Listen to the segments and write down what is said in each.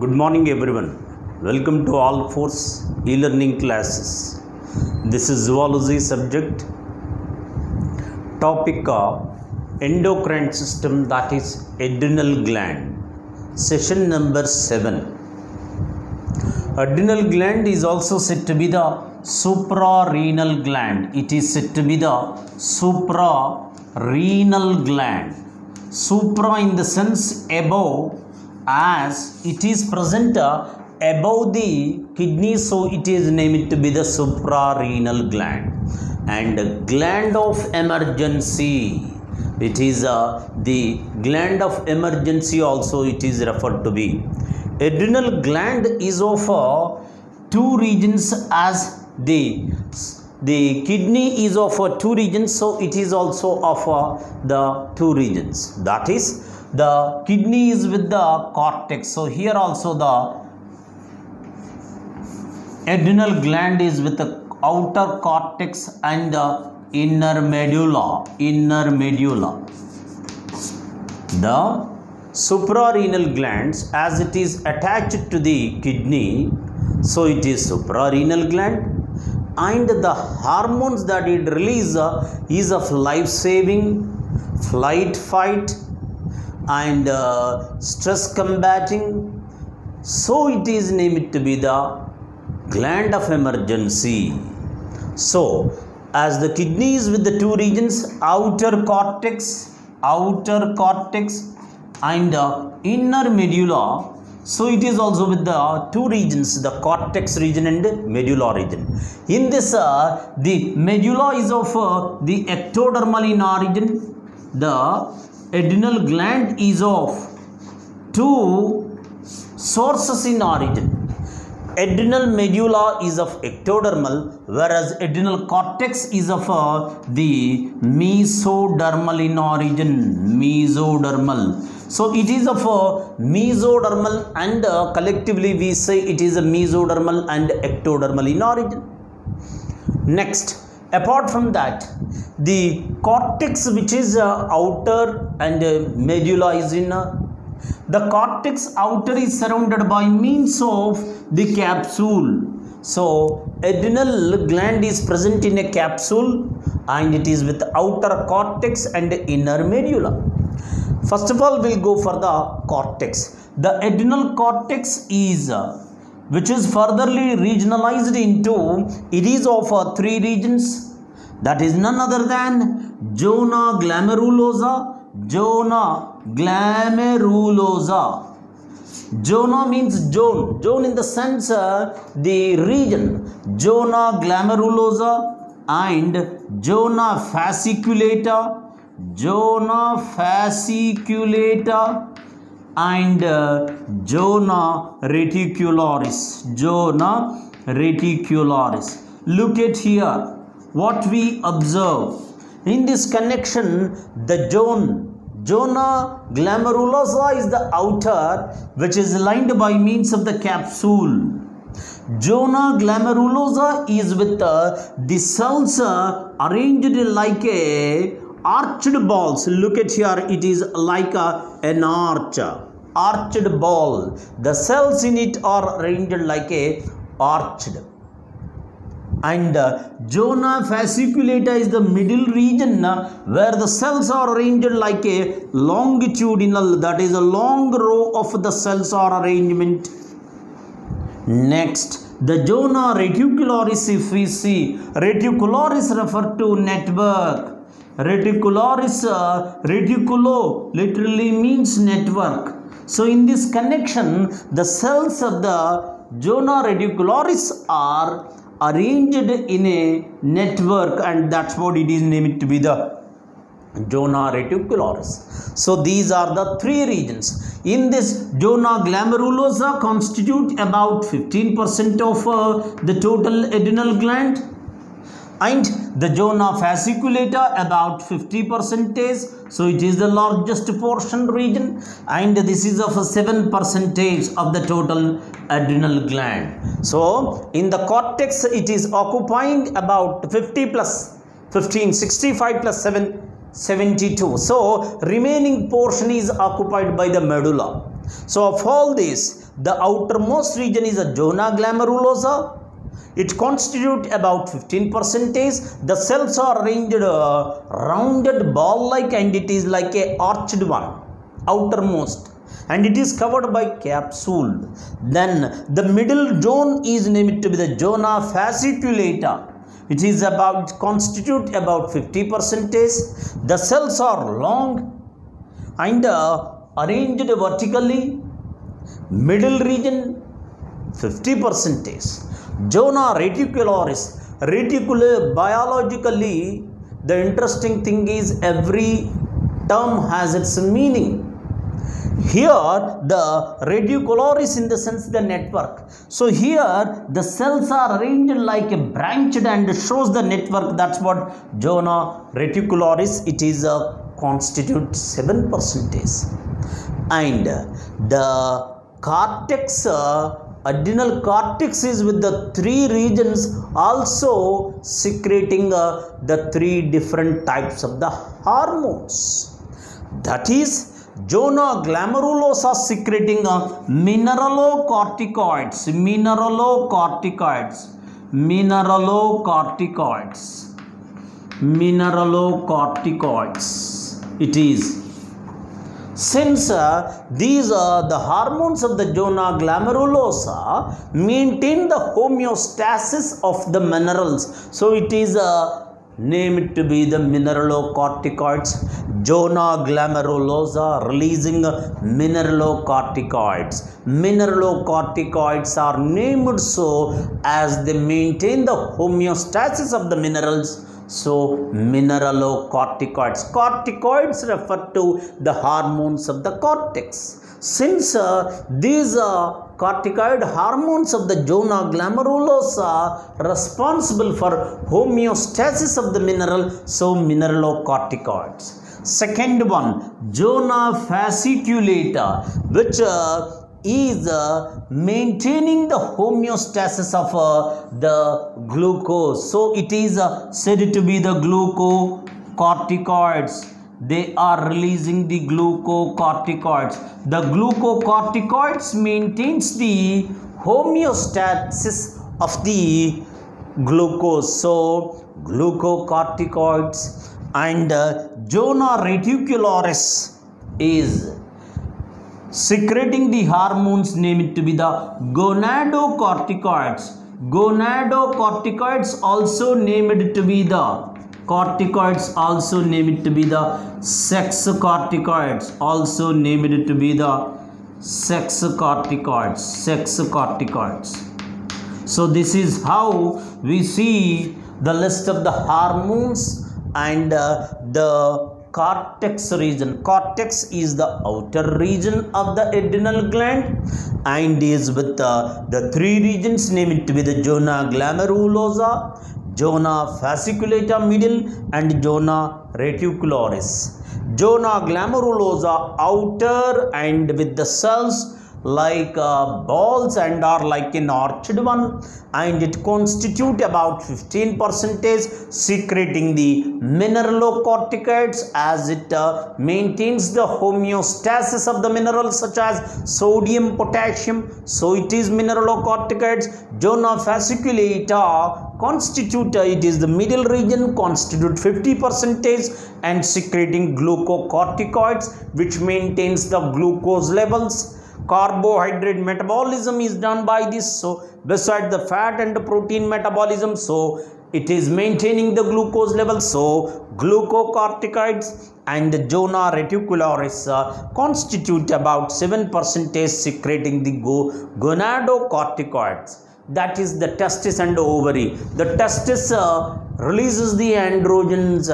Good morning everyone. Welcome to All Force e-learning classes. This is zoology subject. Topic endocrine system, that is adrenal gland. Session number 7. Adrenal gland is also said to be the suprarenal gland. It is said to be the suprarenal gland. Supra in the sense above, as it is present above the kidney, so it is named to be the suprarenal gland. And gland of emergency, it is the gland of emergency also it is referred to be. Adrenal gland is of two regions, as the kidney is of two regions, so it is also of the two regions. That is, the kidney is with the cortex, so here also the adrenal gland is with the outer cortex and the inner medulla. The suprarenal glands, as it is attached to the kidney, so it is suprarenal gland, and the hormones that it releases is of life-saving, flight, fight, and stress combating, so it is named to be the gland of emergency. So as the kidney is with the two regions, outer cortex and inner medulla, so it is also with the two regions, the cortex region and medulla region. In this the medulla is of the ectodermal in origin. The adrenal gland is of two sources in origin. Adrenal medulla is of ectodermal, whereas adrenal cortex is of the mesodermal in origin. So it is of mesodermal, and collectively we say it is a mesodermal and ectodermal in origin. Next, apart from that, the cortex, which is outer, and medulla is inner. The cortex outer is surrounded by means of the capsule. So adrenal gland is present in a capsule, and it is with outer cortex and inner medulla. First of all, we'll go for the cortex. The adrenal cortex is which is furtherly regionalized into, it is of three regions. That is none other than zona glomerulosa. Zona means zone in the sense the region. Zona glomerulosa and zona fasciculata and zona reticularis. Look at here. What we observe in this connection, the zona glomerulosa is the outer, which is lined by means of the capsule. Zona glomerulosa is with the cells arranged like a arched balls. Look at here, it is like an arched ball. The cells in it are arranged like a arched. And zona fasciculata is the middle region where the cells are arranged like a longitudinal, that is a long row of the cells are arrangement. Next, the zona reticularis, if we see, reticularis refer to network. Reticulo literally means network. So in this connection, the cells of the zona reticularis are arranged in a network, and that's what it is named to be the zona reticularis. So these are the three regions. In this, zona glomerulosa constitute about 15% of the total adrenal gland, and the zona fasciculata about 50%. So it is the largest portion region, and this is of 7% of the total adrenal gland. So in the cortex, it is occupying about 50 plus 15, 65 plus 7, 72. So remaining portion is occupied by the medulla. So of all this, The outermost region is a zona glomerulosa. It constitutes about 15%. The cells are arranged rounded ball-like, and it is like a arched one, outermost, and it is covered by capsule. Then the middle zone is named to be the zona fasciculata. It is constitute about 50%. The cells are long and arranged vertically. Middle region 50%. Zona reticularis. Biologically, the interesting thing is every term has its meaning. Here the reticularis in the sense the network. So here the cells are arranged like a branched and shows the network. That's what zona reticularis. It is constitute 7%. And the cortex, adrenal cortex is with the 3 regions also secreting the 3 different types of the hormones. That is, zona glomerulosa secreting mineralocorticoids. It is. Since these the hormones of the zona glomerulosa maintain the homeostasis of the minerals, so it is named to be the mineralocorticoids. Zona glomerulosa releasing mineralocorticoids. Mineralocorticoids are named so as they maintain the homeostasis of the minerals. So mineralocorticoids. Corticoids refer to the hormones of the cortex. Since these corticoid hormones of the zona glomerulosa responsible for homeostasis of the mineral, so mineralocorticoids. Second one, zona fasciculata, which is maintaining the homeostasis of the glucose. So it is said to be the glucocorticoids. They are releasing the glucocorticoids. The glucocorticoids maintains the homeostasis of the glucose. So glucocorticoids. And zona reticularis is secreting the hormones named to be the gonadocorticoids. Gonadocorticoids also named to be the corticoids, also named to be the sex corticoids, also named to be the sex corticoids. So this is how we see the list of the hormones and the cortex region. Cortex is the outer region of the adrenal gland and is with the 3 regions named to be the zona glomerulosa, zona fasciculata middle, and zona reticularis. Zona glomerulosa outer and with the cells like balls and are like an arched one, and it constitute about 15%, secreting the mineralocorticoids as it maintains the homeostasis of the minerals such as sodium, potassium. So it is mineralocorticoids. Zona fasciculata constitute, it is the middle region, constitute 50% and secreting glucocorticoids which maintains the glucose levels. Carbohydrate metabolism is done by this, so beside the fat and the protein metabolism, so it is maintaining the glucose level. So glucocorticoids and zona reticularis constitute about 7%, secreting the gonadocorticoids. That is the testis and the ovary. The testis releases the androgens,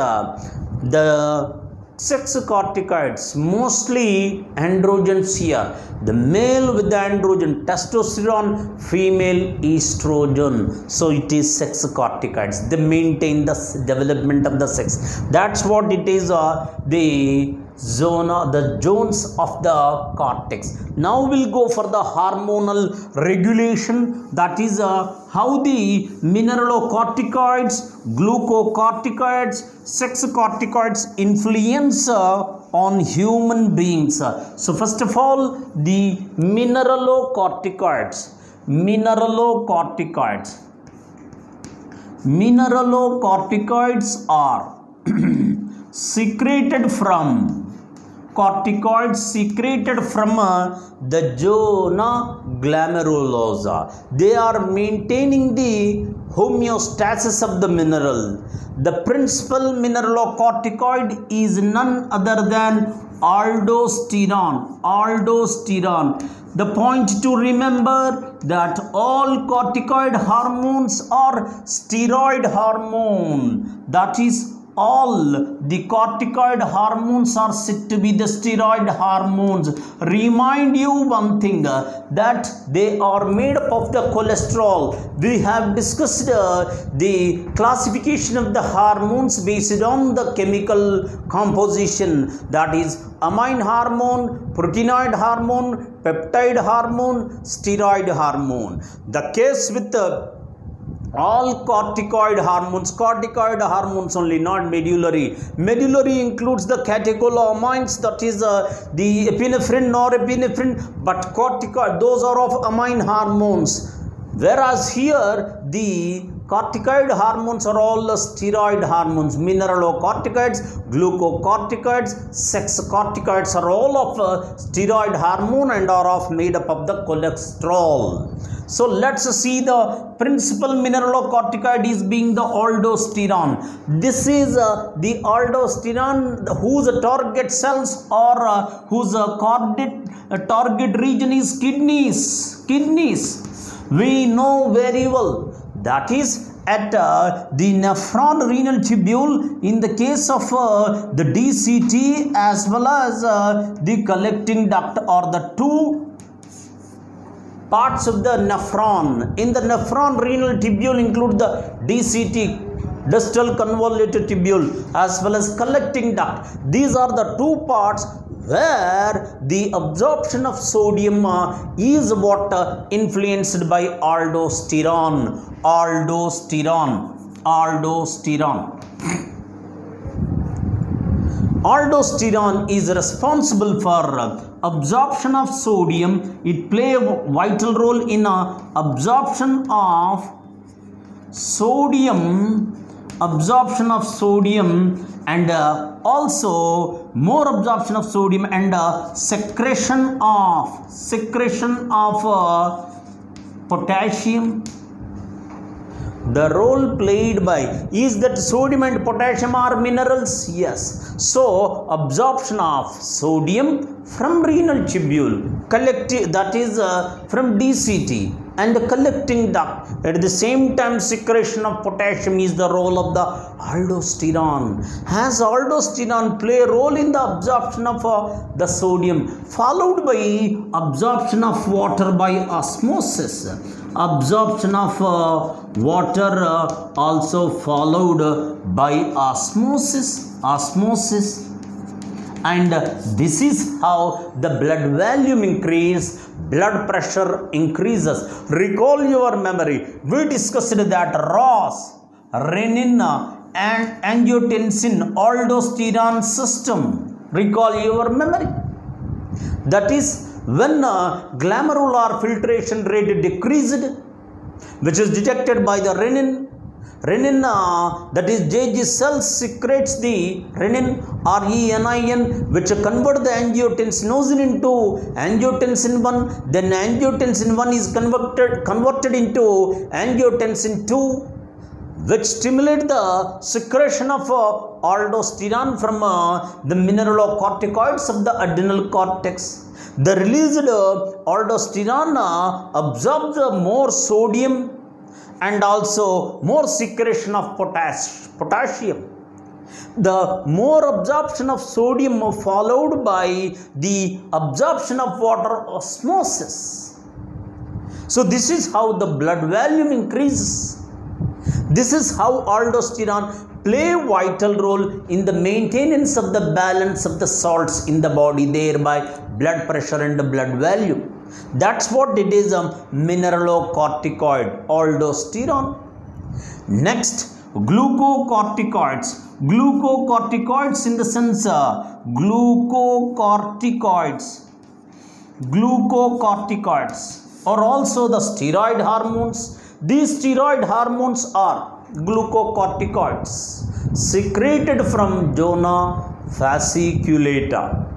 the sex corticoids, mostly androgens here. The male with the androgen, testosterone, female estrogen. So it is sex corticoids. They maintain the development of the sex. That's what it is, the zones of the cortex. Now we'll go for the hormonal regulation. That is how the mineralocorticoids, glucocorticoids, sex corticoids influence on human beings. So first of all, the mineralocorticoids. Mineralocorticoids are secreted from the zona glomerulosa. They are maintaining the homeostasis of the mineral. The principal mineralocorticoid is none other than aldosterone. The point to remember that all corticoid hormones are steroid hormone. That is, all the corticoid hormones are said to be the steroid hormones. Remind you one thing, that they are made up of the cholesterol. We have discussed the classification of the hormones based on the chemical composition, that is amine hormone, proteinoid hormone, peptide hormone, steroid hormone. The case with all corticoid hormones only, not medullary. Medullary includes the catecholamines, that is the epinephrine, norepinephrine, but corticoid, those are of amine hormones. Whereas here the corticoid hormones are all the steroid hormones. Mineralocorticoids, glucocorticoids, sex corticoids are all of steroid hormone and are of made up of the cholesterol. So let's see the principal mineralocorticoid is being the aldosterone. This is the aldosterone whose target cells or whose target region is kidneys. We know very well, that is at the nephron renal tubule in the case of the DCT as well as the collecting duct, or the two parts of the nephron. In the nephron renal tubule include the DCT, distal convoluted tubule, as well as collecting duct. These are the two parts where the absorption of sodium is what influenced by aldosterone. Aldosterone is responsible for absorption of sodium. It plays a vital role in absorption of sodium, and also more absorption of sodium and secretion of potassium. The role played by is that sodium and potassium are minerals. Yes. So absorption of sodium from renal tubule, collecting, that is from DCT, and the collecting duct. At the same time, secretion of potassium is the role of the aldosterone. Has aldosterone play a role in the absorption of the sodium, followed by absorption of water by osmosis. Absorption of water also followed by osmosis. And this is how the blood volume increases, blood pressure increases. Recall your memory. We discussed that ROS, renin and angiotensin aldosterone system. Recall your memory. That is, when glomerular filtration rate decreased, which is detected by the renin, that is JG cells secretes the renin, RENIN, which convert the angiotensin into angiotensin 1. Then angiotensin 1 is converted into angiotensin 2, which stimulate the secretion of aldosterone from the mineralocorticoids of the adrenal cortex. The released aldosterone absorbs more sodium and also more secretion of potassium. The more absorption of sodium followed by the absorption of water osmosis. So this is how the blood volume increases. This is how aldosterone play a vital role in the maintenance of the balance of the salts in the body, thereby blood pressure and the blood volume. That's what it is, a mineralocorticoid, aldosterone. Next, Glucocorticoids. Glucocorticoids in the sense glucocorticoids or also the steroid hormones. These steroid hormones are glucocorticoids secreted from zona fasciculata,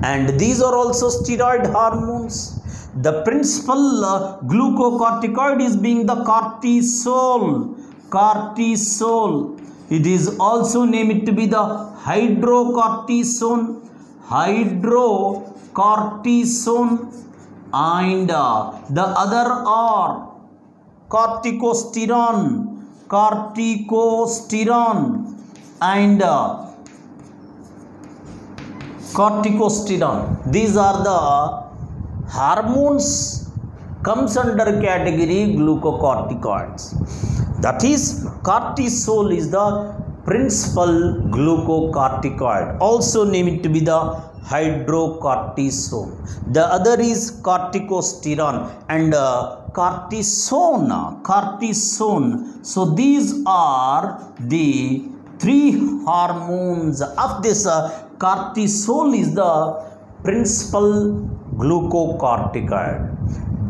and these are also steroid hormones. The principal glucocorticoid is being the cortisol. It is also named to be the hydrocortisone, and the other are corticosterone and corticosterone. These are the hormones comes under category glucocorticoids. That is, cortisol is the principal glucocorticoid, also named to be the hydrocortisone. The other is corticosterone and cortisone. So these are the three hormones of this. Cortisol is the principal glucocorticoid.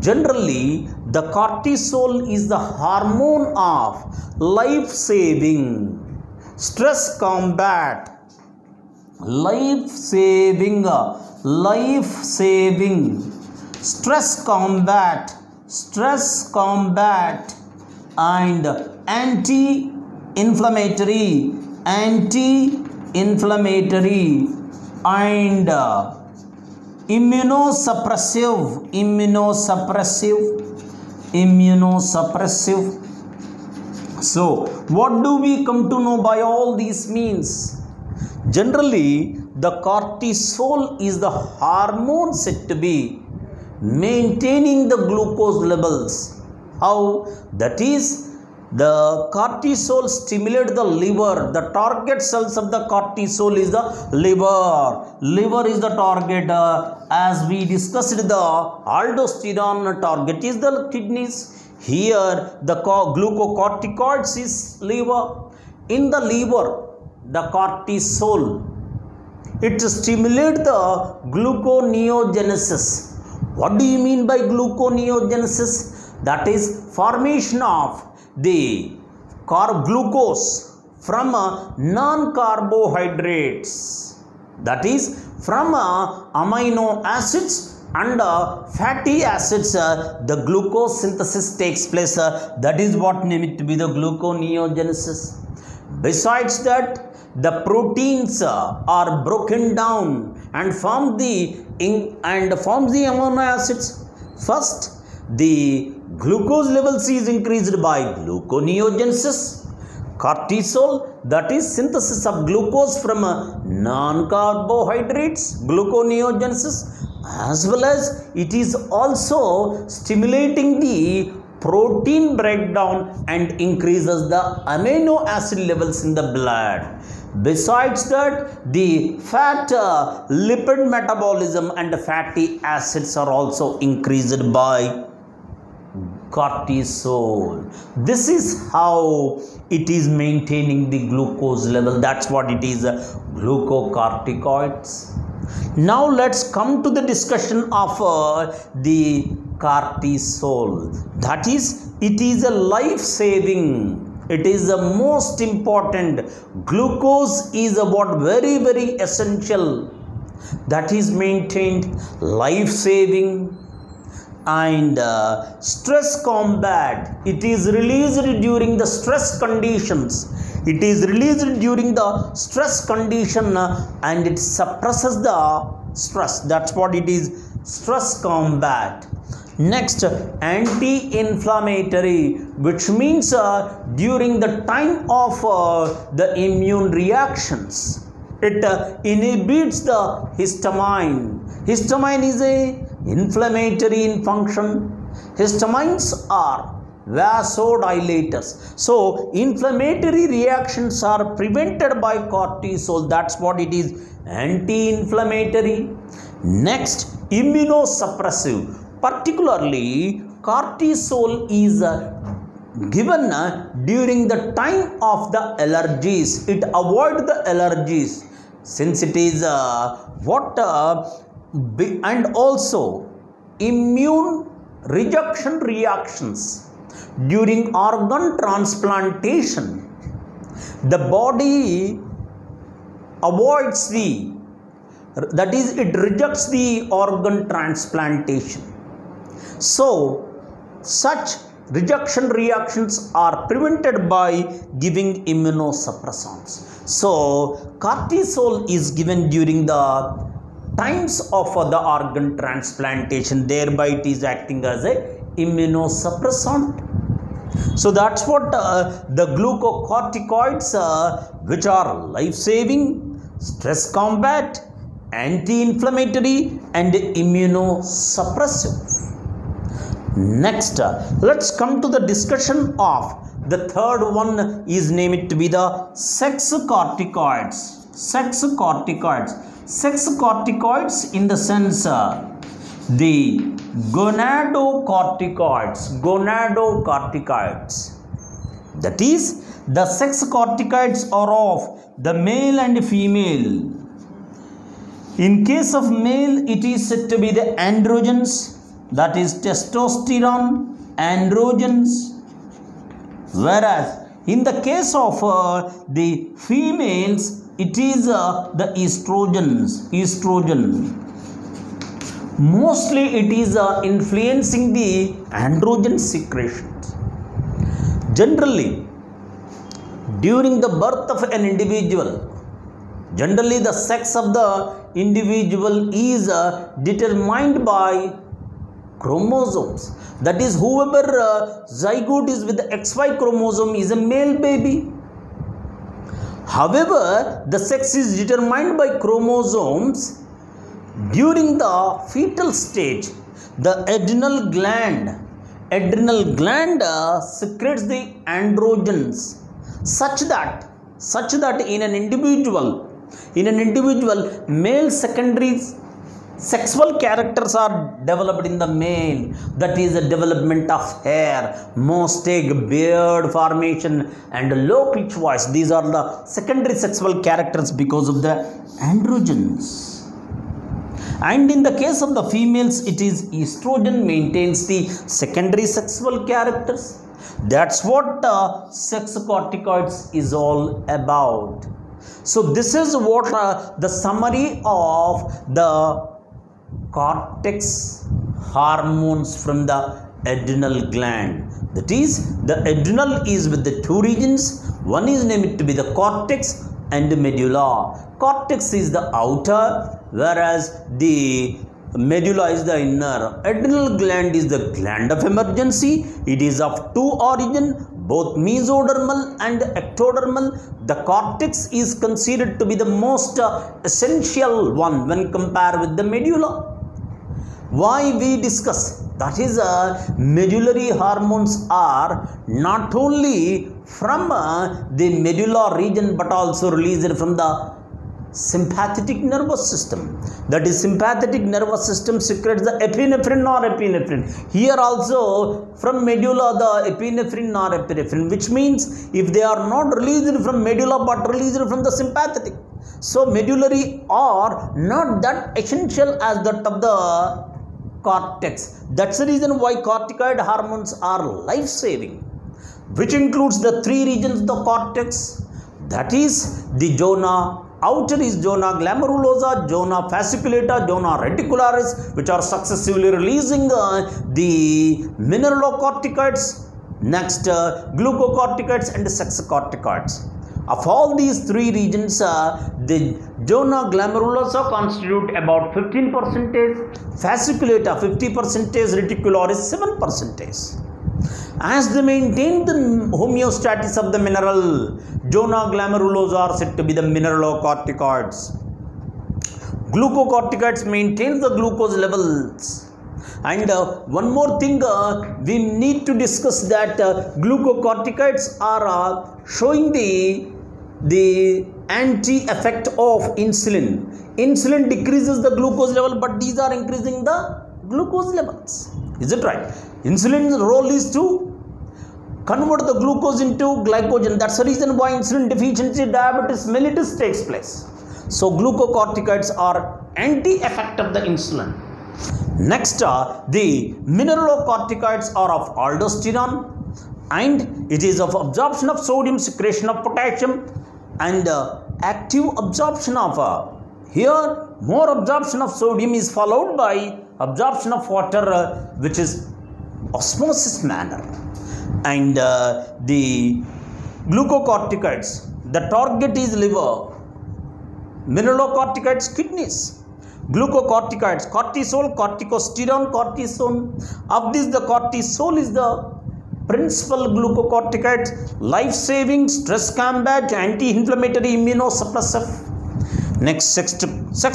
Generally, the cortisol is the hormone of life-saving, stress combat, stress combat, and anti-inflammatory, and immunosuppressive. So what do we come to know by all these means? Generally, the cortisol is the hormone said to be maintaining the glucose levels. How? That is, the cortisol stimulates the liver. The target cells of the cortisol is the liver. Liver is the target. As we discussed, the aldosterone target is the kidneys. Here, the glucocorticoids is liver. In the liver, the cortisol, it stimulates the gluconeogenesis. What do you mean by gluconeogenesis? That is formation of the glucose from non-carbohydrates, that is from amino acids and fatty acids. The glucose synthesis takes place. That is what named to be the gluconeogenesis. Besides that, the proteins are broken down and forms the amino acids. First, the glucose levels is increased by gluconeogenesis. Cortisol, that is synthesis of glucose from non-carbohydrates, gluconeogenesis, as well as it is also stimulating the protein breakdown and increases the amino acid levels in the blood. Besides that, the fat lipid metabolism and fatty acids are also increased by cortisol. This is how it is maintaining the glucose level. That's what it is, glucocorticoids. Now let's come to the discussion of the cortisol. That is, it is a life-saving. It is the most important. Glucose is about very, very essential. That is maintained, life-saving, and stress combat. It is released during the stress conditions. It is released during the stress condition and it suppresses the stress. That's what it is, stress combat. Next, anti-inflammatory, which means during the time of the immune reactions, it inhibits the histamine. Histamine is a inflammatory in function. Histamines are vasodilators. So inflammatory reactions are prevented by cortisol. That's what it is, anti-inflammatory. Next, immunosuppressive. Particularly, cortisol is given during the time of the allergies. It avoid the allergies since it is and also immune rejection reactions during organ transplantation. The body avoids that is, it rejects the organ transplantation. So such rejection reactions are prevented by giving immunosuppressants. So cortisol is given during the times of the organ transplantation, thereby it is acting as a immunosuppressant. So that's what the glucocorticoids, which are life-saving, stress combat, anti-inflammatory and immunosuppressive. Next, let's come to the discussion of the third one, is named to be the sex corticoids. Sex corticoids in the sense the gonadocorticoids. That is, the sex corticoids are of the male and female. In case of male, it is said to be the androgens, that is testosterone, androgens. Whereas in the case of the females, it is the estrogen. Mostly it is influencing the androgen secretions. Generally, during the birth of an individual, generally the sex of the individual is determined by chromosomes. That is, whoever zygote is with the XY chromosome is a male baby. However, the sex is determined by chromosomes. During the fetal stage, the adrenal gland secretes the androgens such that in an individual, male secondary sexual characters are developed in the male. That is the development of hair, mustache, beard formation and low pitch voice. These are the secondary sexual characters because of the androgens. And in the case of the females, it is estrogen maintains the secondary sexual characters. That's what sex corticoids is all about. So this is what the summary of the cortex hormones from the adrenal gland. That is, the adrenal is with the two regions. One is named to be the cortex and the medulla. Cortex is the outer, whereas the medulla is the inner. Adrenal gland is the gland of emergency. It is of two origin, both mesodermal and ectodermal. The cortex is considered to be the most essential one when compared with the medulla. Why we discuss? That is, medullary hormones are not only from the medulla region but also released from the sympathetic nervous system. That is, sympathetic nervous system secretes the epinephrine, norepinephrine. Here also from medulla the epinephrine, norepinephrine, which means if they are not released from medulla but released from the sympathetic, so medullary are not that essential as that of the cortex. That's the reason why corticoid hormones are life-saving, which includes the three regions of the cortex. That is, the zona outer is zona glomerulosa, zona fasciculata, zona reticularis, which are successively releasing the mineralocorticoids, next glucocorticoids and sexocorticoids. Of all these three regions, the zona glomerulosa constitute about 15%, fasciculata 50%, reticularis 7%. As they maintain the homeostasis of the mineral, zona glomerulosa are said to be the mineralocorticoids. Glucocorticoids maintain the glucose levels. And one more thing we need to discuss, that glucocorticoids are showing the anti-effect of insulin. Insulin decreases the glucose level, but these are increasing the glucose levels. Is it right? Insulin's role is to convert the glucose into glycogen. That's the reason why insulin deficiency diabetes mellitus takes place. So glucocorticoids are anti-effect of the insulin. Next, the mineralocorticoids are of aldosterone, and it is of absorption of sodium, secretion of potassium, and active absorption of here more absorption of sodium is followed by absorption of water, which is osmosis manner. And the glucocorticoids, the target is liver, mineralocorticoids kidneys, glucocorticoids cortisol, corticosterone, cortisone. Of this, the cortisol is the principal glucocorticoid, life-saving, stress combat, anti-inflammatory, immunosuppressive. Next, sex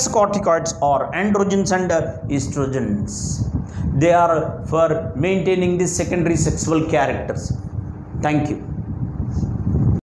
corticoids are androgens and estrogens. They are for maintaining the secondary sexual characters. Thank you.